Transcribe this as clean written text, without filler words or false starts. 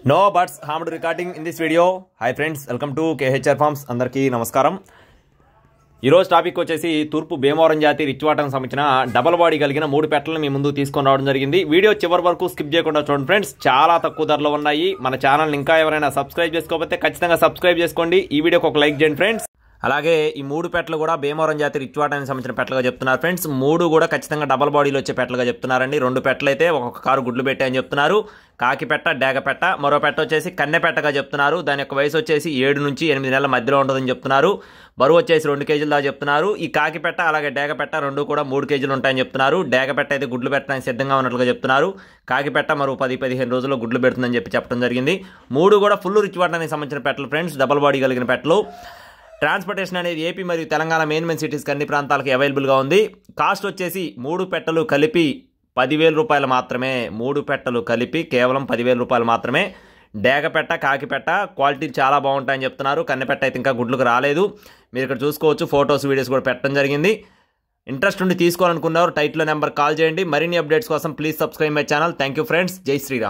No buts harmed recording in this video. Hi friends, welcome to KHR Farms. అందరికీ నమస్కారం. ఈరోజు topic వచ్చేసి తూర్పు భీమవరం జాతి రిచ్వాటకు సంబంధించిన డబల్ బాడీ కలిగిన 3 పెట్టలను మీ ముందు తీసుకొని రావడం జరిగింది. వీడియో చివరి వరకు స్కిప్ చేయకుండా చూడండి ఫ్రెండ్స్. చాలా తక్కువ ధరలో ఉన్నాయి. మన ఛానల్ ఇంకా ఎవరైనా సబ్స్క్రైబ్ చేసుకోకపోతే ఖచ్చితంగా సబ్స్క్రైబ్ చేసుకోండి. ఈ వీడియోకి ఒక లైక్ చేయండి ఫ్రెండ్స్. అలాగే ఈ 3 పెట్టలు కూడా భీమవరం జాతి రిచ్వాటానికి సంబంధించిన పెట్టలుగా చెప్తున్నారు ఫ్రెండ్స్. 3 కూడా ఖచ్చితంగా డబల్ బాడీలో వచ్చే పెట్టలుగా చెప్తున్నారండి. 2 పెట్టలు అయితే ఒక్కొక్క కారు గుడ్లు పెట్టాయని చెప్తున్నారు. కాకి పెట్ట, డేగ పెట్ట, మరో పెట్ట వచ్చేసి కన్నె పెట్టగా చెప్తున్నారు. దాని యొక్క వయసు వచ్చేసి 7 నుంచి 8 నెలల మధ్యలో ఉంటుందని చెప్తున్నారు. బరువు వచ్చేసి 2 కేజీలు దాకా చెప్తున్నారు. ఈ కాకి పెట్ట అలాగే డేగ పెట్ట 2 కూడా 3 కేజీలు ఉంటాయని చెప్తున్నారు. డేగ పెట్ట అయితే గుడ్లు పెట్టడానికి సిద్ధంగా ఉన్నట్లుగా చెప్తున్నారు. కాకి పెట్ట మరో 10-15 రోజుల్లో గుడ్లు పెడుతుందని చెప్పడం జరిగింది. 3 కూడా ఫుల్ రిచ్వాటానికి సంబంధించిన పెట్టలు ఫ్రెండ్స్, డబల్ బాడీ కలిగిన పెట్టలు. ట్రాన్స్పోర్టేషన్ అనేది ఏపీ మరియు తెలంగాణ మెయిన్ సిటీస్కి అన్ని ప్రాంతాలకు అవైలబుల్గా ఉంది. కాస్ట్ వచ్చేసి 3 పెట్టలు కలిపి 10,000 రూపాయలు మాత్రమే. 3 పెట్టలు కలిపి కేవలం 10,000 రూపాయలు మాత్రమే. డేగ పెట్ట, కాకి పెట్ట క్వాలిటీ చాలా బాగుంటాయని చెప్తున్నారు. కన్నెపెట్ట అయితే ఇంకా గుడ్లకు రాలేదు. మీరు ఇక్కడ చూసుకోవచ్చు, ఫొటోస్ వీడియోస్ కూడా పెట్టడం జరిగింది. ఇంట్రెస్ట్ ఉండి తీసుకోవాలనుకున్నారు టైటిల్ నెంబర్ కాల్ చేయండి. మరిన్ని అప్డేట్స్ కోసం please subscribe my channel. Thank you friends. జై శ్రీరామ్.